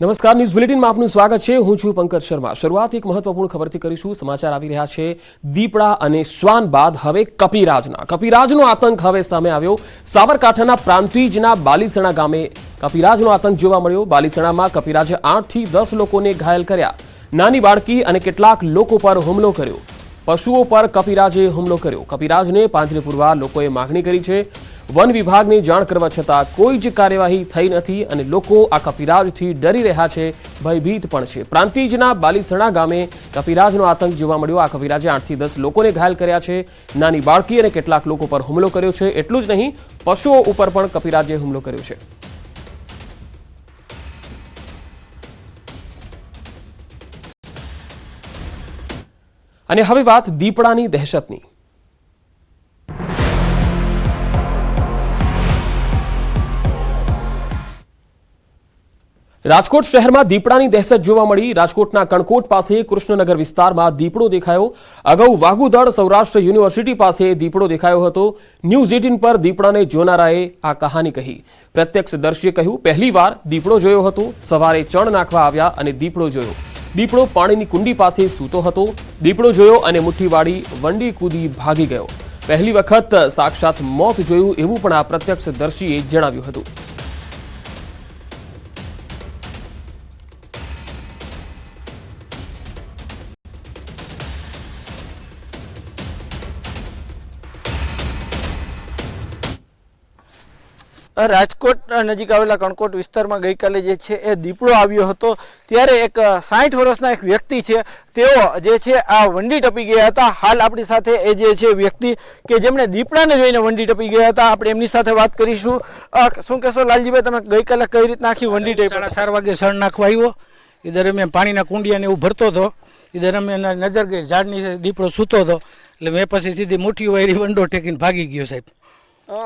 નમસ્કાર, ન્યૂઝ બુલેટિનમાં આપનું સ્વાગત છે। હું છું પંકજ શર્મા। શરૂઆત એક મહત્વપૂર્ણ ખબરથી કરીશું। સમાચાર આવી રહ્યા છે દીપડા અને શ્વાન બાદ હવે કપિરાજનો આતંક હવે સામે આવ્યો। સાબરકાંઠાના પ્રાંતિજના બાલીસણા ગામે કપિરાજનો આતંક જોવા મળ્યો। બાલીસણામાં કપિરાજે 8 થી 10 લોકોને ઘાયલ કર્યા। નાની બાળકી અને કેટલાક લોકો પર હુમલો કર્યો। પશુઓ પર કપિરાજે હુમલો કર્યો। કપિરાજને પાંજરે પૂરવા લોકોએ માંગણી કરી છે। વન વિભાગને જાણ કરવા છતાં કોઈ જ કાર્યવાહી થઈ નથી અને લોકો આ કપિરાજથી ડરી રહ્યા છે, ભયભીત પણ છે। પ્રાંતિજના બાલીસણા ગામે કપિરાજનો આતંક જોવા મળ્યો। આ કપિરાજે 8 થી 10 લોકોને ઘાયલ કર્યા છે। નાની બાળકી અને કેટલાક લોકો પર હુમલો કર્યો છે। એટલું જ નહીં, પશુઓ ઉપર પણ કપિરાજે હુમલો કર્યો છે। અને હવે વાત દીપડાની દહેશતની। રાજકોટ શહેરમાં દીપડાની દહેશત જોવા મળી। રાજકોટના કણકોટ પાસે કૃષ્ણનગર વિસ્તારમાં દીપડો દેખાયો। અગાઉ વાઘુદળ સૌરાષ્ટ્ર યુનિવર્સિટી પાસે દીપડો દેખાયો હતો। ન્યૂઝ 18 પર દીપડાને જોનારાએ આ કહાની કહી। પ્રત્યક્ષદર્શીએ કહ્યું, પહેલીવાર દીપડો જોયો હતો। સવારે ચણ નાખવા આવ્યા અને દીપડો જોયો। દીપડો પાણીની કુંડી પાસે સૂતો હતો। દીપડો જોયો અને મુઠ્ઠીવાળી વંડી કૂદી ભાગી ગયો। પહેલી વખત સાક્ષાત મોત જોયું એવું પણ આ પ્રત્યક્ષદર્શીએ જણાવ્યું હતું। રાજકોટ નજીક આવેલા કણકોટ વિસ્તારમાં ગઈકાલે જે છે એ દીપડો આવ્યો હતો। ત્યારે એક 60 વર્ષના એક વ્યક્તિ છે, તેઓ જે છે આ વંડી ટપી ગયા હતા। હાલ આપણી સાથે એ જે છે વ્યક્તિ કે જેમણે દીપડાને જોઈને વંડી ટપી ગયા હતા, આપણે એમની સાથે વાત કરીશું। શું કહેશો લાલજીભાઈ, તમે ગઈકાલે કઈ રીતના આખી વંડી ટપી? 4:30 વાગે સણ નાખવા આવ્યો। એ દરમિયાન પાણીના કુંડિયાને એવું ભરતો હતો। એ દરમિયાન નજર ગઈ ઝાડની દીપડો સૂતો હતો, એટલે મેં પછી સીધી મુઠ્ઠી વાયરી વંડો ટેકીને ભાગી ગયો સાહેબ।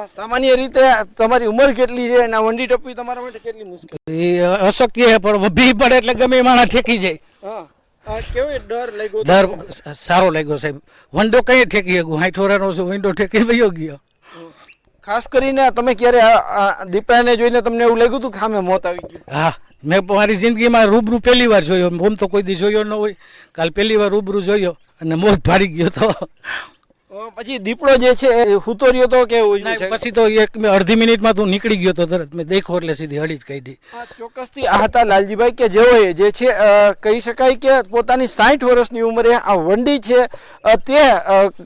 સામાન્ય રીતે તમારી ઉંમર કેટલી છે અને વંડી ટપવી તમારા માટે કેટલી મુશ્કેલ? એ અશક્ય પણ ભી પડે એટલે ગમે માણસ ઠેકી જાય। કેવો ડર લાગ્યો? ડર સારો લાગ્યો સાહેબ। વંડો કઈ ઠેકી શકું? 60 વર્ષનો છું, વંડો ઠેકી વયો ગયો। ખાસ કરીને તમે ક્યારે દીપડાને જોઈને તમને એવું લાગ્યું હતું કે સામે મોત આવી ગયું? હા, મેં મારી જિંદગીમાં રૂબરૂ પહેલી વાર જોયો। ઓમ તો કોઈ દી જોયો ન હોય, કાલ પહેલી વાર રૂબરૂ જોયો અને મોત ભાડી ગયો તો। પછી દીપડો જે છે એ સૂતો રહ્યો તો કે પછી તો અડધી મિનિટમાં તું નીકળી ગયો તો તરત મેં દેખો એટલે સીધી હળી જ કાઢી। ચોક્કસથી આ હતા લાલજીભાઈ કે જેઓએ જે છે કહી શકાય કે પોતાની 60 વર્ષની ઉંમરે આ વંડી છે તે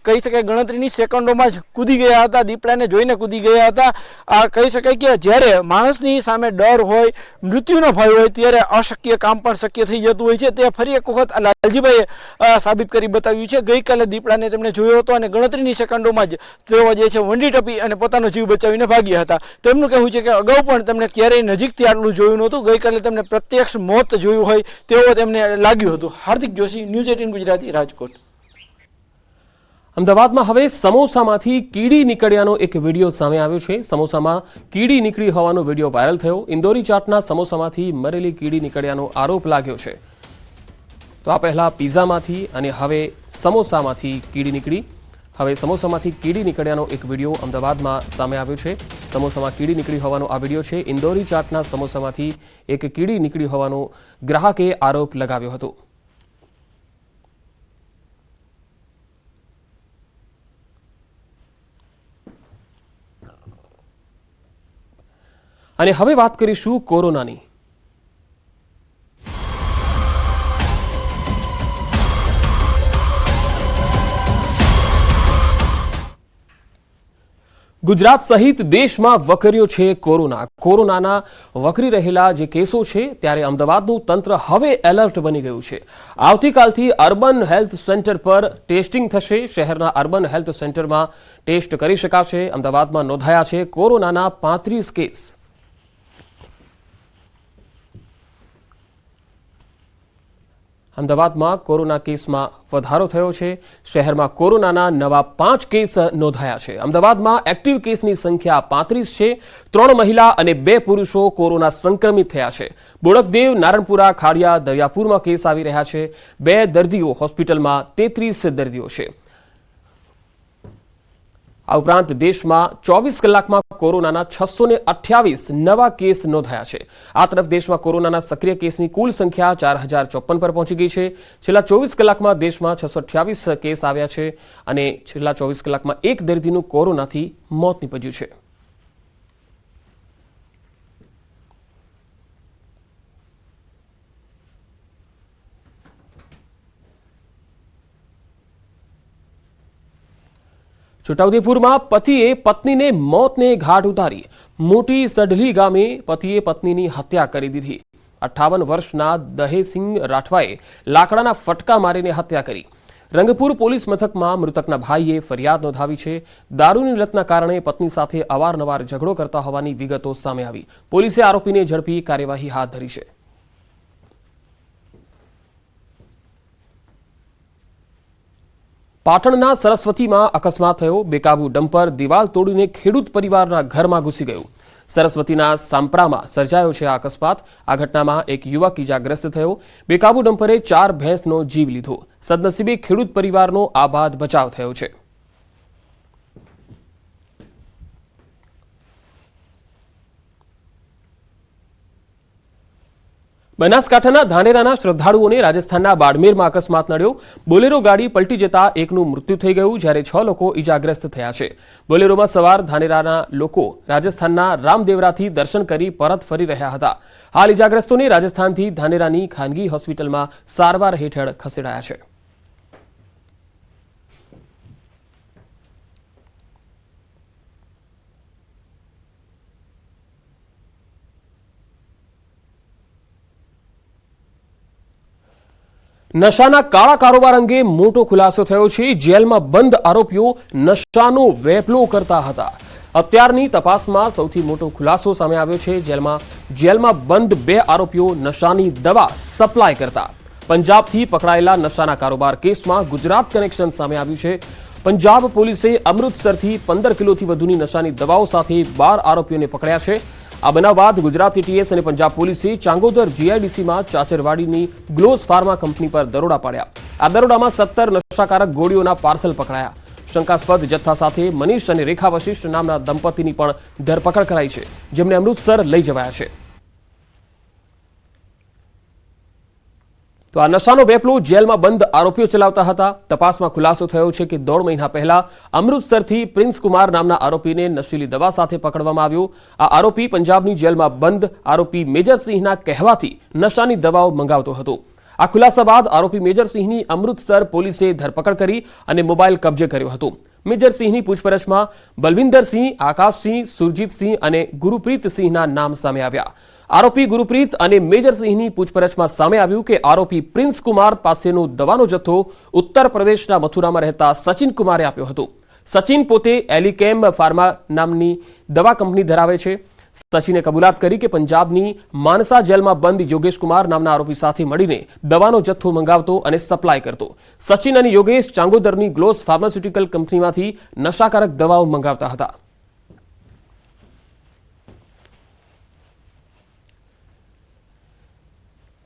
કહી શકાય ગણતરીની સેકન્ડોમાં જ કૂદી ગયા હતા, દીપડાને જોઈને કૂદી ગયા હતા। આ કહી શકાય કે જ્યારે માણસની સામે ડર હોય, મૃત્યુનો ભય હોય, ત્યારે અશક્ય કામ પણ શક્ય થઈ જતું હોય છે। તે ફરી એક વખત લાલજીભાઈએ સાબિત કરી બતાવ્યું છે। ગઈકાલે દીપડાને તેમણે જોયો હતો અને ગણતરીની સેકન્ડોમાં જ તેઓ જે છે વંડી ટપી અને પોતાનો જીવ બચાવીને ભાગ્યા હતા। તેમનું કહેવું છે કે અગાઉ પણ તેમને ક્યારેય નજીકથી આટલું જોયું નહોતું। ગઈકાલે તેમને પ્રત્યક્ષ મોત જોયું હોય તેવો તેમને લાગ્યું હતું। હાર્દિક જોશી, ન્યૂઝ 18 ગુજરાતી, રાજકોટ। અમદાવાદમાં હવે સમોસામાંથી કીડી નીકળ્યાનો એક વિડીયો સામે આવ્યો છે। સમોસામાં કીડી નીકળી હોવાનો વિડીયો વાયરલ થયો। ઇન્દોરી ચાટના સમોસામાંથી મરેલી કીડી નીકળ્યાનો આરોપ લાગ્યો છે। તો આ પહેલા પિઝામાંથી અને હવે સમોસામાંથી કીડી નીકળી। હવે સમોસામાંથી કીડી નીકળ્યાનો એક વિડીયો અમદાવાદમાં સામે આવ્યો છે। સમોસામાં કીડી નીકળી હોવાનો આ વિડીયો છે। ઇન્દોરી ચાટના સમોસામાંથી એક કીડી નીકળી હોવાનો ગ્રાહકે આરોપ લગાવ્યો હતો। અને હવે વાત કરીશું કોરોનાની। ગુજરાત સહિત દેશમાં વકર્યો છે કોરોના। કોરોનાના વકરી રહેલા જે કેસો છે ત્યારે અમદાવાદનું તંત્ર હવે એલર્ટ બની ગયું છે। આવતીકાલથી અર્બન હેલ્થ સેન્ટર પર ટેસ્ટિંગ થશે। શહેરના અર્બન હેલ્થ સેન્ટરમાં ટેસ્ટ કરી શકાશે। અમદાવાદમાં નોંધાયા છે કોરોનાના 35 કેસ। અમદાવાદમાં કોરોના કેસમાં વધારો થયો છે। શહેરમાં કોરોનાના નવા 5 કેસ નોંધાયા છે। અમદાવાદમાં એક્ટિવ કેસની સંખ્યા 35 છે। 3 મહિલા અને 2 પુરુષો કોરોના સંક્રમિત થયા છે। બોડકદેવ, નારણપુરા, ખાડિયા, દરિયાપુરમાં કેસ આવી રહ્યા છે। 2 દર્દીઓ હોસ્પિટલમાં, 33 દર્દીઓ છે। આ ઉપરાંત દેશમાં 24 કલાકમાં કોરોનાના 628 નવા કેસ નોંધાયા છે. આ તરફ દેશમાં કોરોનાના સક્રિય કેસની કુલ સંખ્યા 4054 પર પહોંચી ગઈ છે. છેલ્લા 24 કલાકમાં દેશમાં 628 કેસ આવ્યા છે અને છેલ્લા 24 કલાકમાં એક દર્દીનું કોરોનાથી મોત નીપજ્યું છે. છોટાઉદેપુરમાં પતિએ પત્નીને મોતને ઘાટ ઉતારી. મોટી સડલી ગામે પતિએ પત્નીની હત્યા કરી દીધી. 58 વર્ષના દહેસિંહ રાઠવાએ લાકડાના ફટકા મારીને હત્યા કરી. રંગપુર પોલીસ મથકમાં મૃતકના ભાઈએ ફરિયાદ નોંધાવી છે. દારૂની લતના કારણે પત્ની સાથે અવારનવાર ઝઘડો કરતા હોવાની વિગતો સામે આવી. પોલીસે આરોપીને ઝડપી કાર્યવાહી હાથ ધરી છે. પાટણના સરસ્વતીમાં અકસ્માત થયો. બેકાબુ ડમ્પર દિવાલ તોડીને ખેડૂત પરિવારના ઘરમાં ઘૂસી ગયું. સરસ્વતીના સાંપરામાં સર્જાયો છે આ અકસ્માત. આ ઘટનામાં એક યુવક ઇજાગ્રસ્ત થયો. બેકાબુ ડમ્પરે 4 ભેંસનો જીવ લીધો. સદનસીબે ખેડૂત પરિવારનો આબાદ બચાવ થયો છે. બનાસકાંઠાના ધાનેરાના શ્રદ્ધાળુઓને રાજસ્થાનના બાડમેરમાં અકસ્માત નડ્યો. બોલેરો ગાડી પલટી જતા એકનું મૃત્યુ થઈ ગયું જ્યારે 6 લોકો ઇજાગ્રસ્ત થયા છે. બોલેરોમાં સવાર ધાનેરાના લોકો રાજસ્થાનના રામદેવરાથી દર્શન કરી પરત ફરી રહ્યા હતા. હાલ ઇજાગ્રસ્તોને રાજસ્થાનથી ધાનેરાની ખાનગી હોસ્પિટલમાં સારવાર હેઠળ ખસેડાયા છે. નશાના કાળા કારોબાર અંગે મોટો ખુલાસો થયો છે. જેલમાં બંધ આરોપીઓ નશાનો વેપલો કરતા હતા. અત્યારની તપાસમાં સૌથી મોટો ખુલાસો સામે આવ્યો છે. જેલમાં બંધ 2 આરોપીઓ નશાની દવા સપ્લાય કરતા. પંજાબથી પકડાયેલા નશાના કારોબાર કેસમાં ગુજરાત કનેક્શન સામે આવ્યું છે. પંજાબ પોલીસે અમૃતસરથી 15 કિલોથી વધુની નશાની દવાઓ સાથે 12 આરોપીઓને પકડ્યા છે. આ બનાવ બાદ ગુજરાત એટીએસ અને પંજાબ પોલીસે ચાંગોદર જીઆઈડીસીમાં ચાચરવાડીની ગ્લોઝ ફાર્મા કંપની પર દરોડા પાડ્યા. આ દરોડામાં 17 નશાકારક ગોળીઓના પાર્સલ પકડાયા. શંકાસ્પદ જથ્થા સાથે મનીષ અને રેખા વશિષ્ઠ નામના દંપતીની પણ ધરપકડ કરાઈ છે, જેમને અમૃતસર લઈ જવાયા છે. તો આ નશાનો વેપલો જેલમાં બંધ આરોપીઓ ચલાવતા હતા. તપાસમાં ખુલાસો થયો છે કે 1.5 મહિના પહેલા અમૃતસરથી પ્રિન્સ કુમાર નામના આરોપીને નશીલી દવા સાથે પકડવામાં આવ્યો. આ આરોપી પંજાબની જેલમાં બંધ આરોપી મેજરસિંહના કહેવાથી નશાની દવાઓ મંગાવતો હતો. આ ખુલાસા બાદ આરોપી મેજરસિંહની અમૃતસર પોલીસે ધરપકડ કરી અને મોબાઈલ કબજે કર્યો હતો. મેજરસિંહની પૂછપરછમાં બલવિંદરસિંહ, આકાશસિંહ, સુરજીતસિંહ અને ગુરુપ્રીતસિંહના નામ સામે આવ્યા. આરોપી ગુરુપ્રીત અને મેજરસિંહની પૂછપરછમાં સામે આવ્યું કે આરોપી પ્રિન્સ કુમાર પાસેનો દવાનો જથ્થો ઉત્તર પ્રદેશના મથુરામાં રહેતા સચિન કુમારે આપ્યો હતો. સચિન પોતે એલિકેમ ફાર્મા નામની દવા કંપની ધરાવે છે. સચિને કબૂલાત કરી કે પંજાબની માનસા જેલમાં બંધ યોગેશ કુમાર નામના આરોપી સાથે મળીને દવાનો જથ્થો મંગાવતો અને સપ્લાય કરતો. સચિન અને યોગેશ ચાંગોદરની ગ્લોઝ ફાર્માસ્યુટિકલ કંપનીમાંથી નશાકારક દવાઓ મંગાવતા હતા.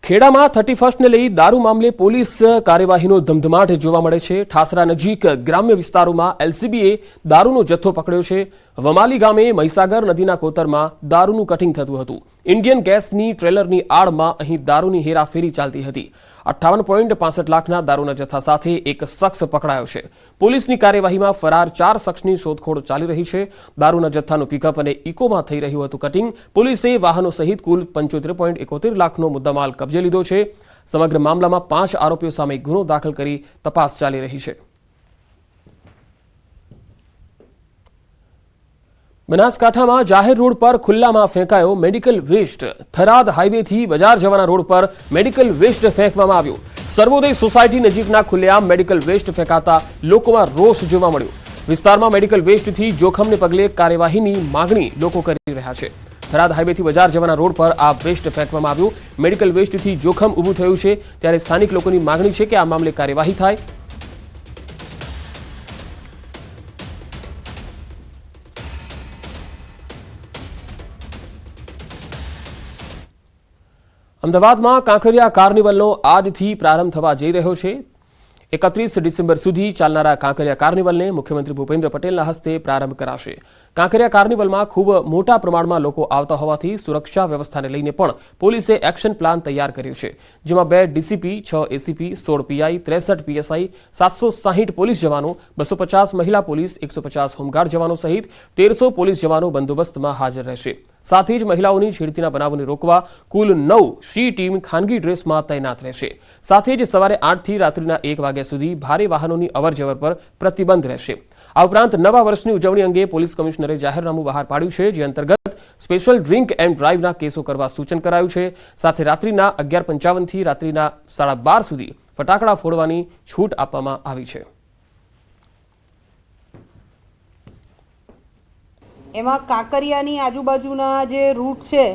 ખેડામાં 31ને લઈ દારૂ મામલે પોલીસ કાર્યવાહીનો ધમધમાટ જોવા મળે છે. ઠાસરા નજીક ગ્રામ્ય વિસ્તારોમાં એલસીબીએ દારૂનો જથ્થો પકડ્યો છે. વમાલી ગામે મહીસાગર નદીના કોતરમાં દારૂનું કટિંગ થતું હતું. ઇન્ડિયન ગેસની ટ્રેલરની આડમાં અહીં દારૂની હેરાફેરી ચાલતી હતી. 58.65 લાખના દારૂના જથ્થા સાથે એક શખ્સ પકડાયો છે. પોલીસની કાર્યવાહીમાં ફરાર 4 શખ્સની શોધખોળ ચાલી રહી છે. દારૂના જથ્થાનું પિકઅપ અને ઇકોમાં થઈ રહ્યું હતું કટિંગ. પોલીસે વાહનો સહિત કુલ 75.71 લાખનો મુદ્દામાલ કબજે લીધો છે. સમગ્ર મામલામાં 5 આરોપીઓ સામે ગુનો દાખલ કરી તપાસ ચાલી રહી છે. બનાસકાંઠામાં જાહેર રોડ પર ખુલ્લામાં ફેંકાયો મેડિકલ વેસ્ટ. થરાદ હાઈવેથી બજાર જવાના રોડ પર મેડિકલ વેસ્ટ ફેંકવામાં આવ્યો. સર્વોદય સોસાયટી નજીકના ખુલ્લેઆમ મેડિકલ વેસ્ટ ફેંકાતા લોકોમાં રોષ જોવા મળ્યો. વિસ્તારમાં મેડિકલ વેસ્ટથી જોખમને પગલે કાર્યવાહીની માંગણી લોકો કરી રહ્યા છે. થરાદ હાઈવેથી બજાર જવાના રોડ પર આ વેસ્ટ ફેંકવામાં આવ્યું. મેડિકલ વેસ્ટથી જોખમ ઊભું થયું છે, ત્યારે સ્થાનિક લોકોની માંગણી છે કે આ મામલે કાર્યવાહી થાય. અમદાવાદમાં કાંકરિયા કાર્નિવલનો આજથી પ્રારંભ થવા જઈ રહ્યો છે. 31 ડિસેમ્બર સુધી ચાલનારા કાંકરિયા કાર્નિવલને મુખ્યમંત્રી ભૂપેન્દ્ર પટેલના હસ્તે પ્રારંભ કરાશે. કાંકરિયા કાર્નિવલમાં ખૂબ મોટા પ્રમાણમાં લોકો આવતા હોવાથી સુરક્ષા વ્યવસ્થાને લઈને પણ પોલીસે એક્શન પ્લાન તૈયાર કર્યો છે, જેમાં 2 DCP, 6 ACP, 16 PI, 63 PSI, 760 police જવાનો, 250 મહિલા પોલીસ, 150 હોમગાર્ડ જવાનો સહિત 1300 પોલીસ જવાનો બંદોબસ્તમાં હાજર રહેશે. સાથે જ મહિલાઓની છેડતીના બનાવોને રોકવા કુલ 9 સી ટીમ ખાનગી ડ્રેસમાં તૈનાત રહેશે. સાથે જ સવારે 8 થી રાત્રિના 1 વાગ્યા સુધી ભારે વાહનોની અવરજવર પર પ્રતિબંધ રહેશે. આ ઉપરાંત નવા વર્ષની ઉજવણી અંગે પોલીસ કમિશનરે જાહેરનામું બહાર પાડ્યું છે, જે અંતર્ગત સ્પેશિયલ ડ્રિંક એન્ડ ડ્રાઈવના કેસો કરવા સૂચન કરાયું છે. સાથે રાત્રિના 11:55 થી રાત્રિના 12:30 સુધી ફટાકડા ફોડવાની છૂટ આપવામાં આવી છે. એમાં કાંકરિયાની આજુબાજુના જે રૂટ છે,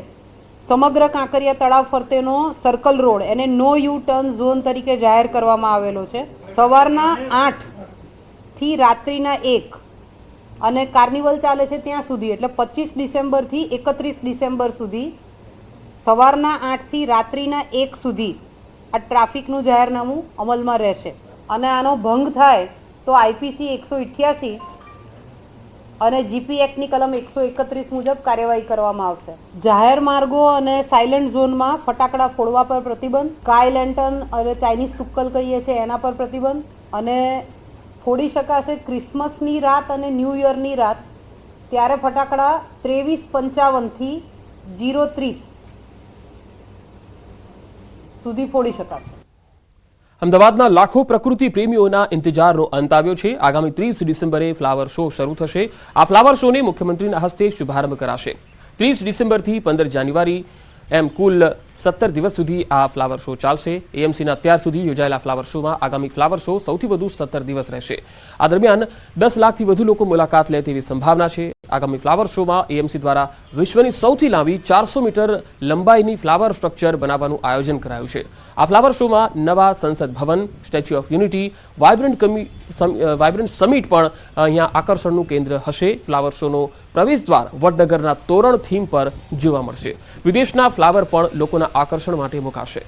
સમગ્ર કાંકરિયા તળાવ ફરતેનો સર્કલ રોડ એને નો યુ ટર્ન ઝોન તરીકે જાહેર કરવામાં આવેલો છે. સવારના 8 થી રાત્રિના 1 અને કાર્નિવલ ચાલે છે ત્યાં સુધી, એટલે 25 ડિસેમ્બરથી 31 ડિસેમ્બર સુધી સવારના 8 થી રાત્રિના 1 સુધી આ ટ્રાફિકનું જાહેરનામું અમલમાં રહેશે. અને આનો ભંગ થાય તો આઈપીસી 188 અને જીપી એક્ટની કલમ 131 મુજબ કાર્યવાહી કરવામાં આવશે. જાહેર માર્ગો અને સાયલન્ટ ઝોનમાં ફટાકડા ફોડવા પર પ્રતિબંધ, સ્કાય લેન્ટર્ન અને ચાઇનીઝ તુક્કલ કહીએ છીએ એના પર પ્રતિબંધ, અને ફોડી શકાશે ક્રિસમસની રાત અને ન્યૂ યરની રાત, ત્યારે ફટાકડા 23:55 થી 0:30 સુધી ફોડી શકાશે. અમદાવાદના લાખો પ્રકૃતિ પ્રેમીઓના ઇંતજારનો અંત આવ્યો છે. આગામી 30 ડિસેમ્બરે ફ્લાવર શો શરૂ થશે. આ ફ્લાવર શોને મુખ્યમંત્રીના હસ્તે શુભારંભ કરાશે. 30 ડિસેમ્બરથી 15 જાન્યુઆરી એમ કુલ 17 દિવસ સુધી આ ફ્લાવર શો ચાલશે. એએમસીના અત્યાર સુધી યોજાયેલા ફ્લાવર શોમાં આગામી ફ્લાવર શો સૌથી વધુ 17 દિવસ રહેશે. આ દરમિયાન 10 લાખથી વધુ લોકો મુલાકાત લે તેવી સંભાવના છે. આગામી ફ્લાવર શોમાં એએમસી દ્વારા વિશ્વની સૌથી લાંબી 400 મીટર લંબાઈની ફ્લાવર સ્ટ્રક્ચર બનાવવાનું આયોજન કરાયું છે. આ ફ્લાવર શોમાં નવા સંસદ ભવન, statue of unity, vibrant summit પણ અહીંયા આકર્ષણનું કેન્દ્ર હશે. ફ્લાવર શોનો પ્રવેશ દ્વાર વડનગરના તોરણ થીમ પર જોવા મળશે. વિદેશના ફ્લાવર પણ લોકોના આકર્ષણ માટે મુકાશે.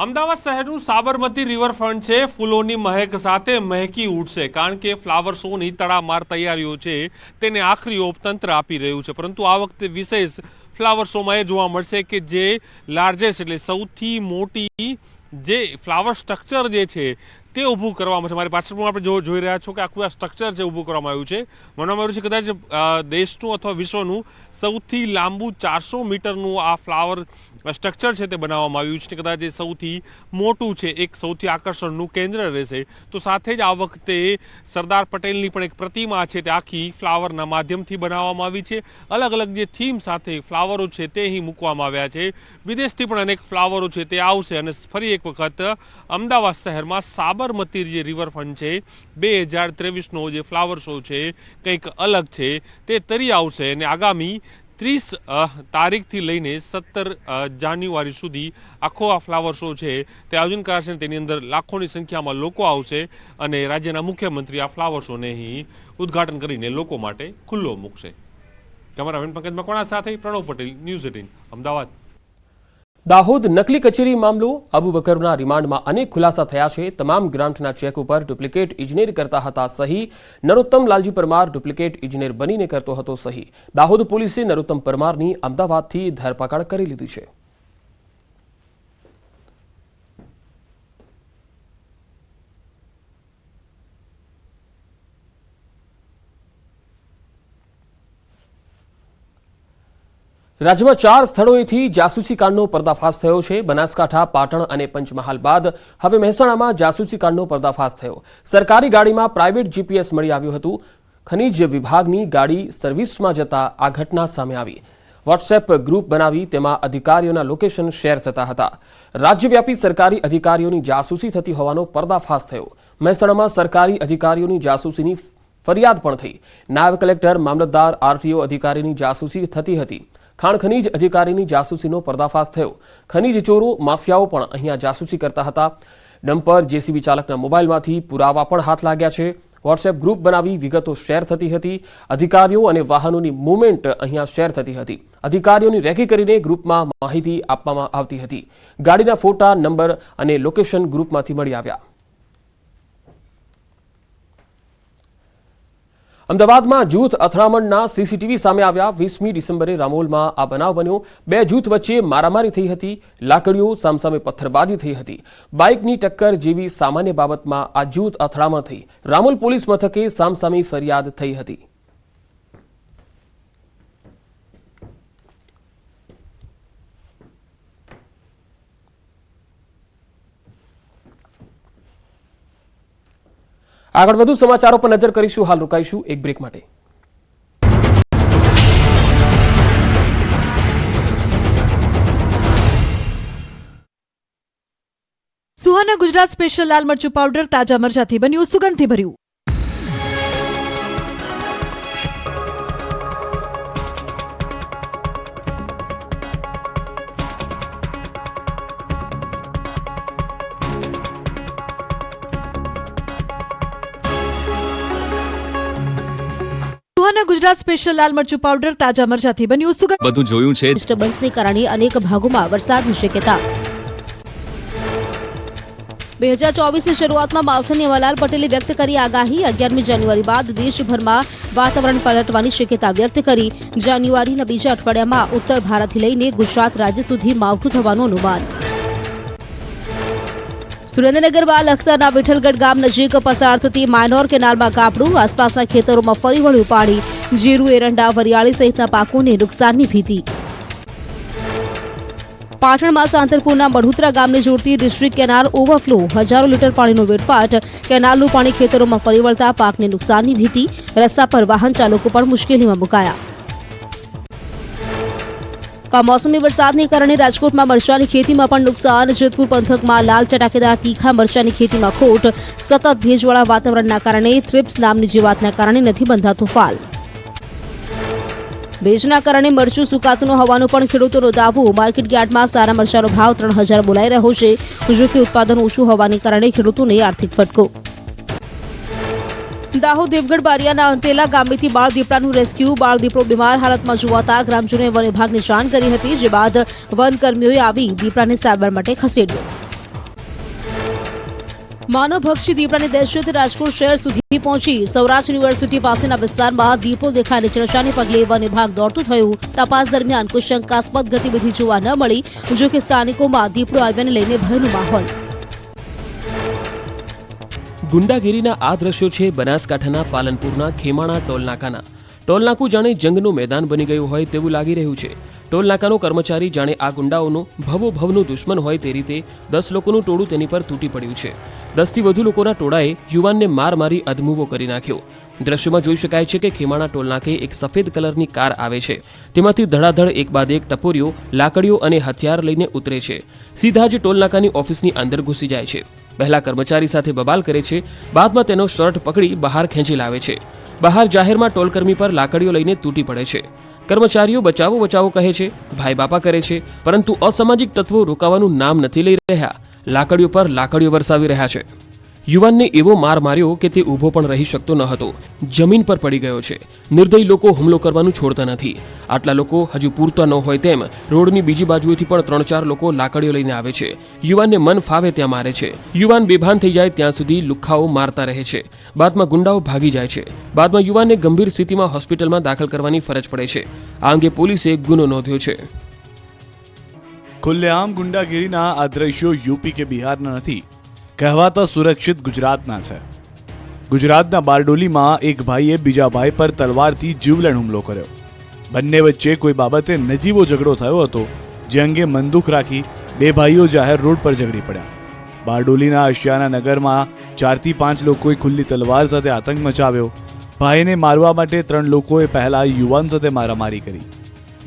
અમદાવાદ શહેરનું સાબરમતી રિવરફ્રન્ટ છે ફૂલોની મહેક સાથે મહેકી ઉઠશે, કારણ કે ફ્લાવર શોની તડામાર તૈયારીઓ છે તેને આખરી ઓપ તંત્ર આપી રહ્યું છે. પરંતુ આ વખતે વિશેષ ફ્લાવર શોમાં એ જોવા મળશે કે જે લાર્જેસ્ટ એટલે સૌથી મોટી જે ફ્લાવર સ્ટ્રક્ચર જે છે તે ઊભું કરવામાં છે. મારી પાછળ પણ આપણે જોઈ રહ્યા છો કે આખું આ સ્ટ્રક્ચર છે ઊભું કરવામાં આવ્યું છે. માનવામાં આવ્યું છે કદાચ દેશનું અથવા વિશ્વનું સૌથી લાંબુ 400 મીટરનું આ ફ્લાવર સ્ટ્રક્ચર છે તે બનાવવામાં આવ્યું છે. કદાચ એ સૌથી મોટું છે, એક સૌથી આકર્ષણનું કેન્દ્ર રહેશે. તો સાથે જ આ વખતે સરદાર પટેલની પણ એક પ્રતિમા છે તે આખી ફ્લાવરના માધ્યમથી બનાવવામાં આવી છે. અલગ અલગ જે થીમ સાથે ફ્લાવરો છે તે અહીં મૂકવામાં આવ્યા છે. વિદેશથી પણ અનેક ફ્લાવરો છે તે આવશે. અને ફરી એક વખત અમદાવાદ શહેરમાં સાબરમતી જે રિવરફ્રન્ટ છે 2023નો જે ફ્લાવર શો છે કંઈક અલગ છે તે તરી આવશે. અને આગામી 30 તારીખથી લઈને 17 જાન્યુઆરી સુધી આખો આ ફ્લાવર શો છે તે આયોજન કરાશે. તેની અંદર લાખોની સંખ્યામાં લોકો આવશે અને રાજ્યના મુખ્યમંત્રી આ ફ્લાવર શોને અહીં ઉદ્ઘાટન કરીને લોકો માટે ખુલ્લો મૂકશે. કેમેરામેન પંકજ મકવાણા સાથે પ્રણવ પટેલ, ન્યૂઝ 18 અમદાવાદ. દાહોદ નકલી કચેરી મામલો. અબુ બકરના રિમાન્ડમાં અનેક ખુલાસા થયા છે. તમામ ગ્રાન્ટના ચેક ઉપર ડુપ્લિકેટ ઇજનેર કરતા હતા સહી. નરોત્તમ લાલજી પરમાર ડુપ્લિકેટ ઇજનેર બનીને કરતો હતો સહી. દાહોદ પોલીસે નરોત્તમ પરમારની અમદાવાદથી ધરપકડ કરી લીધી છે. રાજ્યમાં 4 સ્થળોએથી જાસૂસી કાંડનો પર્દાફાશ થયો છે. બનાસકાંઠા, પાટણ અને પંચમહાલ બાદ હવે મહેસાણામાં જાસૂસી કાંડનો પર્દાફાશ થયો. સરકારી ગાડીમાં પ્રાઇવેટ જીપીએસ મળી આવ્યું હતું. ખનીજ વિભાગની ગાડી સર્વિસમાં જતા આ ઘટના સામે આવી. વોટ્સએપ ગ્રુપ બનાવી તેમાં અધિકારીઓના લોકેશન શેર થતા હતા. રાજ્યવ્યાપી સરકારી અધિકારીઓની જાસૂસી થતી હોવાનો પર્દાફાશ થયો. મહેસાણામાં સરકારી અધિકારીઓની જાસૂસીની ફરિયાદ પણ થઈ. નાયબ કલેક્ટર, મામલતદાર, આરટીઓ અધિકારીની જાસૂસી થતી હતી. ખાણ ખનીજ અધિકારીની જાસૂસીનો પર્દાફાશ થયો. ખનીજ ચોરો, માફિયાઓ પણ અહીંયા જાસૂસી કરતા હતા. ડમ્પર, જેસીબી ચાલકના મોબાઈલમાંથી પુરાવા પણ હાથ લાગ્યા છે. વોટ્સએપ ગ્રુપ બનાવી વિગતો શેર થતી હતી. અધિકારીઓ અને વાહનોની મૂવમેન્ટ અહીંયા શેર થતી હતી. અધિકારીઓની રેકી કરીને ગ્રુપમાં માહિતી આપવામાં આવતી હતી. ગાડીના ફોટા, નંબર અને લોકેશન ગ્રુપમાંથી મળી આવ્યા. અમદાવાદમાં જૂથ અથડામણના સીસીટીવી સામે આવ્યા. 20મી ડિસેમ્બરે રામોલમાં આ બનાવ બન્યો. બે જૂથ વચ્ચે મારામારી થઈ હતી. લાકડીઓ, સામસામે પથ્થરબાજી થઈ હતી. બાઇકની ટક્કર જેવી સામાન્ય બાબતમાં આ જૂથ અથડામણ થઈ. રામોલ પોલીસ મથકે સામસામી ફરિયાદ થઈ હતી. આગળ વધુ સમાચારો પર નજર કરીશું. હાલ રોકાઈશું એક બ્રેક માટે. સુહાના ગુજરાત સ્પેશિયલ લાલ મરચું પાવડર તાજા મરચાથી બન્યું, સુગંધથી ભર્યું. સુહાના ગુજરાત સ્પેશિયલ લાલ મરચું પાવડર તાજા મરચાથી બન્યું, સુગંધ. બધું જોયું છે. ડિસ્ટર્બન્સને કારણે અનેક ભાગોમાં વરસાદની શક્યતા. 2024ની શરૂઆતમાં માવઠાની અંબાલાલ પટેલે વ્યક્ત કરી આગાહી. 11મી જાન્યુઆરી બાદ દેશભરમાં વાતાવરણ પલટવાની શક્યતા વ્યક્ત કરી. જાન્યુઆરીના બીજા અઠવાડિયામાં ઉત્તર ભારતથી લઈને ગુજરાત રાજ્ય સુધી માવઠું થવાનું અનુમાન. સુરેન્દ્રનગરમાં લખતરના વિઠ્ઠલગઢ ગામ નજીક પસાર થતી માઇનોર કેનાલમાં કાપડું. આસપાસના ખેતરોમાં ફરી વળ્યું પાણી. જીરું, એરંડા, વરિયાળી સહિતના પાકોને નુકસાનની ભીતિ. પાટણમાં સાંતરપુરના મઢુતરા ગામને જોડતી ડિસ્ટ્રિક્ટ કેનાલ ઓવરફ્લો. હજારો લીટર પાણીનો વેડફાટ. કેનાલનું પાણી ખેતરોમાં ફરી વળતા પાકને નુકસાનની ભીતિ. રસ્તા પર વાહન ચાલકો પણ મુશ્કેલીમાં મુકાયા. કમોસમી વરસાદને કારણે રાજકોટમાં મરચાની ખેતીમાં પણ નુકસાન. જેતપુર પંથકમાં લાલ ચટાકેદાર તીખા મરચાની ખેતીમાં ખોટ. સતત ભેજવાળા વાતાવરણના કારણે થ્રિપ્સ નામની જીવાતના કારણે નથી બંધાતો ફાલ. ભેજના કારણે મરચું સુકાતું ન હોવાનું પણ ખેડૂતોનો દાવો. માર્કેટ યાર્ડમાં સારા મરચાનો ભાવ 3000 બોલાઈ રહ્યો છે. જો કે ઉત્પાદન ઓછું હોવાને કારણે ખેડૂતોને આર્થિક ફટકો. દાહોદ દેવગઢ બારિયાના અંતેલા ગામેથી બાળ દીપડાનું રેસ્ક્યુ. બાળ દીપડો બીમાર હાલતમાં જોવાતા ગ્રામજનોએ વન વિભાગને જાણ કરી હતી, જે બાદ વનકર્મીઓએ આવી દીપડાને સારવાર માટે ખસેડ્યો. માનવભક્ષી દીપડાની દહેશત રાજકોટ શહેર સુધી પહોંચી. સૌરાષ્ટ્ર યુનિવર્સિટી પાસેના વિસ્તારમાં દીપડો દેખાઈને ચર્ચાને પગલે વન વિભાગ દોડતું થયું. તપાસ દરમિયાન કોઈ શંકાસ્પદ ગતિવિધિ જોવા ન મળી. જો કે સ્થાનિકોમાં દીપડો આવ્યાને લઈને ભયનો માહોલ. ગુંડાગીરીના આ દ્રશ્યો છે બનાસકાંઠાના પાલનપુરના ખેમાણા ટોલનાકાના. ટોલનાકું જાણે જંગનું મેદાન બની ગયું હોય તેવું લાગી રહ્યું છે. ટોલનાકાનો કર્મચારી જાણે આ ગુંડાઓનો ભવોભવનો દુશ્મન હોય તે રીતે 10 લોકોનું ટોળું તેની પર તૂટી પડ્યું છે. 10થી વધુ લોકોના ટોળાએ યુવાનને માર મારી અધમૂવો કરી નાખ્યો. દ્રશ્યમાં જોઈ શકાય છે કે ખેમાણા ટોલનાકે એક સફેદ કલરની કાર આવે છે. તેમાંથી ધડાધડ એક બાદ એક ટપોરીઓ, લાકડીઓ અને હથિયાર લઈને ઉતરે છે. સીધા જ ટોલનાકાની ઓફિસની અંદર ઘૂસી જાય છે. પહેલા કર્મચારી સાથે બબાલ કરે છે. બાદમાં તેનો શર્ટ પકડી બહાર ખેંચી લાવે છે. બહાર જાહેરમાં ટોલકર્મી પર લાકડીઓ લઈને તૂટી પડે છે. કર્મચારીઓ બચાવો બચાવો કહે છે, ભાઈ બાપા કરે છે, પરંતુ અસામાજિક તત્વો રોકાવાનું નામ નથી લઈ રહ્યા. લાકડીઓ પર લાકડીઓ વરસાવી રહ્યા છે. યુવાનને એવો માર માર્યો કે તે ઊભો પણ રહી શકતો ન હતો. જમીન પર પડી ગયો છે. નિર્દયી લોકો હુમલો કરવાનું છોડતા નથી. આટલા લોકો હજુ પૂરતા ન હોય તેમ રોડની બીજી બાજુએથી પણ 3-4 લોકો લાકડીઓ લઈને આવે છે. યુવાનને મન ફાવે ત્યાં મારે છે. યુવાન બેભાન થઈ જાય ત્યાં સુધી લુખ્ખાઓ મારતા રહે છે. બાદમાં ગુંડાઓ ભાગી જાય છે. બાદમાં યુવાનને ગંભીર સ્થિતિમાં હોસ્પિટલમાં દાખલ કરવાની ફરજ પડે છે. આ અંગે પોલીસે ગુનો નોંધ્યો છે. ખુલ્લેઆમ ગુંડાગીરીના આ દ્રશ્યો યુપી કે બિહારના નથી, કહેવાતા સુરક્ષિત ગુજરાતના છે. ગુજરાતના બારડોલીમાં એક ભાઈએ બીજા ભાઈ પર તલવારથી જીવલેણ હુમલો કર્યો. બંને વચ્ચે કોઈ બાબતે નજીવો ઝઘડો થયો હતો, જે અંગે મનદુખ રાખી બે ભાઈઓ જાહેર રોડ પર ઝઘડી પડ્યા. બારડોલીના અશિયાના નગરમાં 4થી 5 લોકોએ ખુલ્લી તલવાર સાથે આતંક મચાવ્યો. ભાઈને મારવા માટે 3 લોકોએ પહેલા યુવાન સાથે મારામારી કરી.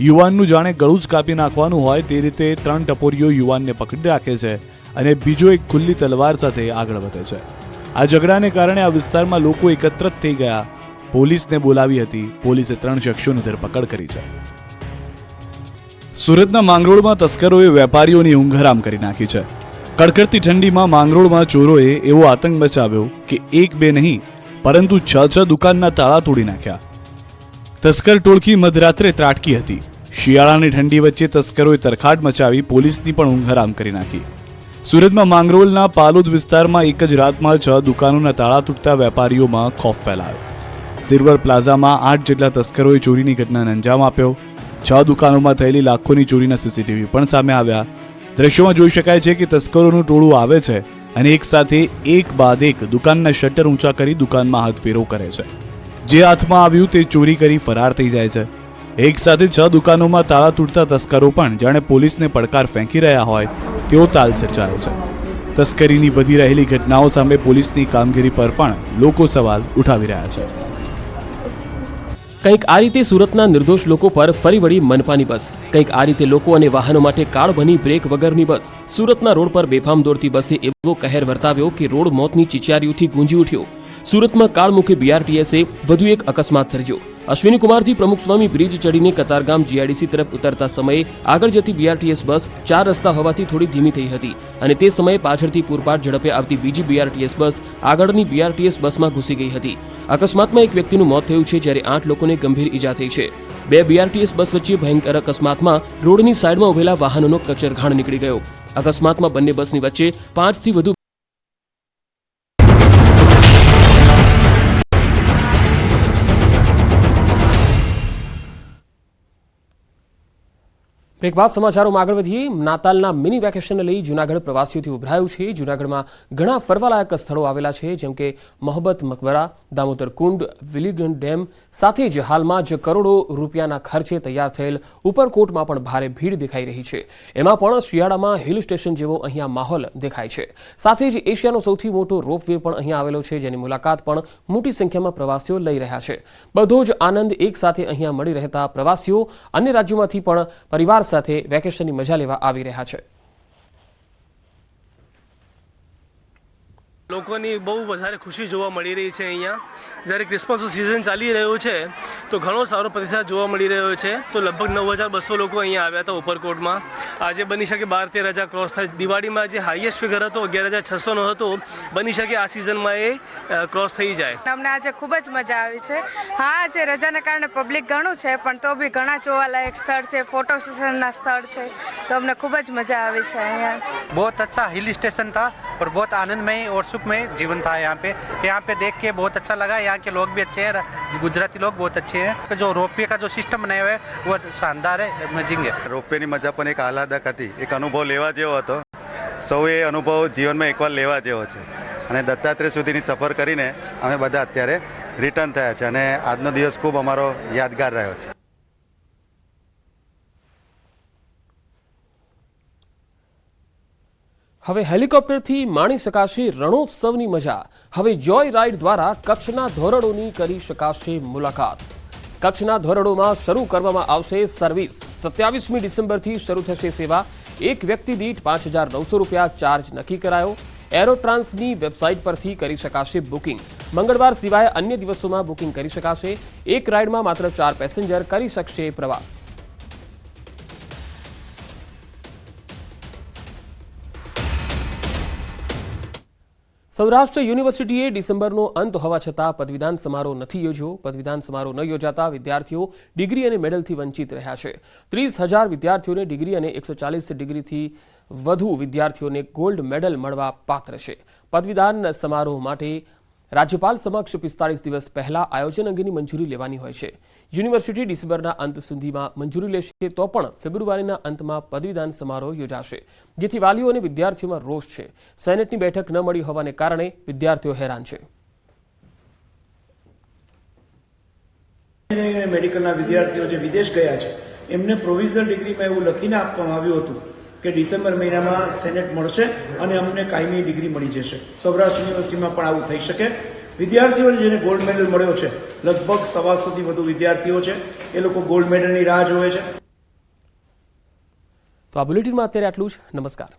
યુવાનનું જાણે ગળું જ કાપી નાખવાનું હોય તે રીતે 3 ટપોરીઓ યુવાનને પકડી રાખે છે અને બીજો એક ખુલ્લી તલવાર સાથે આગળ વધે છે. આ ઝઘડાને કારણે આ વિસ્તારમાં લોકો એકત્રિત થઈ ગયા. પોલીસને બોલાવી હતી. પોલીસે 3 શખ્સોની ધરપકડ કરી છે. સુરતના માંગરોળમાં તસ્કરોએ વેપારીઓની ઊંઘ હરામ કરી નાખી છે. કડકડતી ઠંડીમાં માંગરોળમાં ચોરોએ એવો આતંક મચાવ્યો કે 1-2 નહીં પરંતુ 6 દુકાનના તાળા તોડી નાખ્યા. તસ્કર ટોળકી મધરાત્રે ત્રાટકી હતી. શિયાળાની ઠંડી વચ્ચે તસ્કરોએ તરખાટ મચાવી પોલીસની પણ ઊંઘ હરામ કરી નાખી. સુરતમાં માંગરોળના પાલોદ વિસ્તારમાં એક જ રાતમાં 6 દુકાનોના તાળા તૂટતા વેપારીઓમાં ખોફ ફેલાયો. સિલ્વર પ્લાઝામાં 8 જેટલા તસ્કરોએ ચોરીની ઘટનાને અંજામ આપ્યો. 6 દુકાનોમાં થયેલી લાખોની ચોરીના સીસીટીવી પણ સામે આવ્યા. દ્રશ્યોમાં જોઈ શકાય છે કે તસ્કરોનું ટોળું આવે છે અને એક સાથે એક બાદ એક દુકાનના શટર ઊંચા કરી દુકાનમાં હાથફેરો કરે છે. જે હાથમાં આવ્યું તે ચોરી કરી ફરાર થઈ જાય છે. એક સાથે 6 દુકાનોમાં તાળા તૂટતા તસ્કરો પણ જાણે પોલીસને પડકાર ફેંકી રહ્યા હોય તેવો તાલ સર્જાયો છે. તસ્કરીની વધી રહેલી ઘટનાઓ સામે પોલીસની કામગીરી પર પણ લોકો સવાલ ઉઠાવી રહ્યા છે. કંઈક આ રીતે સુરતના નિર્દોષ લોકો પર ફરી વળી મનપાની બસ. કંઈક આ રીતે લોકો અને વાહનો માટે કાળ બની બ્રેક વગરની બસ. સુરતના રોડ પર બેફામ દોડતી બસે એવો કહેર વર્તાવ્યો કે રોડ મોતની ચિચિયારીઓથી ગુંજી ઉઠ્યો. સુરતમાં કાળમુખી બીઆરટીએસે વધુ એક અકસ્માત સર્જ્યો. અશ્વિની કુમારથી પ્રમુખ સ્વામી બ્રિજ ચડીને કતારગામ જીઆઈડીસી તરફ ઉતરતા સમયે આગળ જતી બીઆરટીએસ બસ 4 રસ્તા હોવાથી થોડી ધીમી થઈ હતી અને તે સમયે પાછળથી પૂરપાટ ઝડપે આવતી બીજી બીઆરટીએસ બસ આગળની બીઆરટીએસ બસમાં ઘૂસી ગઈ હતી. અકસ્માતમાં એક વ્યક્તિનું મોત થયું છે જ્યારે 8 લોકોને ગંભીર ઈજા થઈ છે. 2 બીઆરટીએસ બસ વચ્ચે ભયંકર અકસ્માતમાં રોડની સાઈડમાં ઉભેલા વાહનોનો કચરઘાણ નીકળી ગયો. અકસ્માતમાં બંને બસની વચ્ચે 5 થી વધુ બ્રેક બાદ સમાચારોમાં આગળ વધીએ. નાતાલના મિની વેકેશનને લઈ જૂનાગઢ પ્રવાસીઓથી ઉભરાયું છે. જૂનાગઢમાં ઘણા ફરવાલાયક સ્થળો આવેલા છે, જેમ કે મોહબ્બત મકબરા, દામોદર કુંડ, વિલીગન ડેમ, સાથે જ હાલમાં જ કરોડો રૂપિયાના ખર્ચે તૈયાર થયેલ ઉપરકોટમાં પણ ભારે ભીડ દેખાઈ રહી છે. એમાં પણ શિયાળામાં હિલ સ્ટેશન જેવો અહીંયા માહોલ દેખાય છે. સાથે જ એશિયાનો સૌથી મોટો રોપવે પણ અહીંયા આવેલો છે, જેની મુલાકાત પણ મોટી સંખ્યામાં પ્રવાસીઓ લઈ રહ્યા છે. બધો જ આનંદ એક સાથે અહીંયા મળી રહેતા પ્રવાસીઓ અન્ય રાજ્યોમાંથી પણ પરિવાર સાથે વેકેશનની મજા લેવા આવી રહ્યા છે. લોકોની બહુ વધારે ખુશી જોવા મળી રહી છે. અહીંયા જ્યારે ક્રિસમસનું સિઝન ચાલી રહ્યું છે તો ઘણો સારો પ્રતિસાદ જોવા મળી રહ્યો છે. તો લગભગ 9200 લોકો અહીંયા આવ્યા હતા ઉપરકોટમાં. આજે બની શકે 12-13 હજાર ક્રોસ થાય. દિવાળીમાં જે હાઈએસ્ટ ફિગર હતો 11600નો હતો, બની શકે આ સિઝનમાં એ ક્રોસ થઈ જાય. અમને આજે ખૂબ જ મજા આવી છે. હા, આજે રજાના કારણે પબ્લિક ઘણું છે, પણ તો બી ઘણા જોવાલાયક સ્થળ છે, ફોટો સેશનના સ્થળ છે, તો અમને ખૂબ જ મજા આવી છે અહીંયા. बहुत अच्छा हिल स्टेशन था और बहुत आनंदमय और सुखमय जीवन था यहाँ पे देख के बहुत अच्छा लगा. यहाँ के लोग भी अच्छे हैं, गुजराती लोग बहुत अच्छे हैं. जो रोपवे का जो सिस्टम बनाया हुआ है वो शानदार है, अमेजिंग है. રોપવેની મજા પણ એક આહલાદક હતી, એક અનુભવ લેવા જેવો હતો. સૌએ અનુભવ જીવનમાં એકવાર લેવા જેવો છે. અને દત્તાત્રેય સુધીની સફર કરીને અમે બધા અત્યારે રિટર્ન થયા છે અને આજનો દિવસ ખૂબ અમારો યાદગાર રહ્યો છે. હવે હેલિકોપ્ટરથી માણી શકાશે રણોત્સવની મજા. હવે જોય રાઇડ દ્વારા કચ્છના ધોરડોની કરી શકાશે મુલાકાત. કચ્છના ધોરડોમાં શરૂ કરવામાં આવશે સર્વિસ. 27મી ડિસેમ્બરથી શરૂ થશે સેવા. એક વ્યક્તિ દીઠ 5900 રૂપિયા ચાર્જ નક્કી કરાયો. એરોટ્રાન્સની વેબસાઇટ પરથી કરી શકાશે બુકિંગ. મંગળવાર સિવાય અન્ય દિવસોમાં બુકિંગ કરી શકાશે. એક રાઇડમાં માત્ર 4 પેસેન્જર કરી શકશે પ્રવાસ. સૌરાષ્ટ્ર યુનિવર્સિટીએ ડિસેમ્બરનો અંત હોવા છતાં પદવીદાન સમારોહ નથી યોજ્યો. પદવીદાન સમારોહ ન યોજાતા વિદ્યાર્થીઓ ડિગ્રી અને મેડલથી વંચિત રહ્યા છે. 30,000 વિદ્યાર્થીઓને ડિગ્રી અને 140 ડિગ્રીથી વધુ વિદ્યાર્થીઓને ગોલ્ડ મેડલ મળવા પાત્ર છે. પદવીદાન સમારોહ માટે રાજ્યપાલ સમક્ષ 45 દિવસ પહેલા આયોજન અંગેની મંજૂરી લેવાની હોય છે. યુનિવર્સિટી ડિસેમ્બરના અંત સુધીમાં મંજૂરી લેશે તો પણ ફેબ્રુઆરીના અંતમાં પદવીદાન સમારોહ યોજાશે, જેથી વાલીઓ અને વિદ્યાર્થીઓમાં રોષ છે. સેનેટની બેઠક ન મળી હોવાને કારણે વિદ્યાર્થીઓ હેરાન છે. મેડિકલના વિદ્યાર્થીઓ જે વિદેશ ગયા છે એમને પ્રોવિઝનલ ડિગ્રીમાં એવું લખીને આપવામાં આવ્યું હતું કે ડિસેમ્બર મહિનામાં સેનેટ મળશે અને અમને કાયમી ડિગ્રી મળી જશે. સૌરાષ્ટ્ર યુનિવર્સિટીમાં પણ આવું થઈ શકે. વિદ્યાર્થીઓને જેને ગોલ્ડ મેડલ મળ્યો છે, લગભગ 125થી વધુ વિદ્યાર્થીઓ છે, એ લોકો ગોલ્ડ મેડલની રાહ જોવે છે. તો આ બુલેટિનમાં અત્યારે આટલું જ. નમસ્કાર.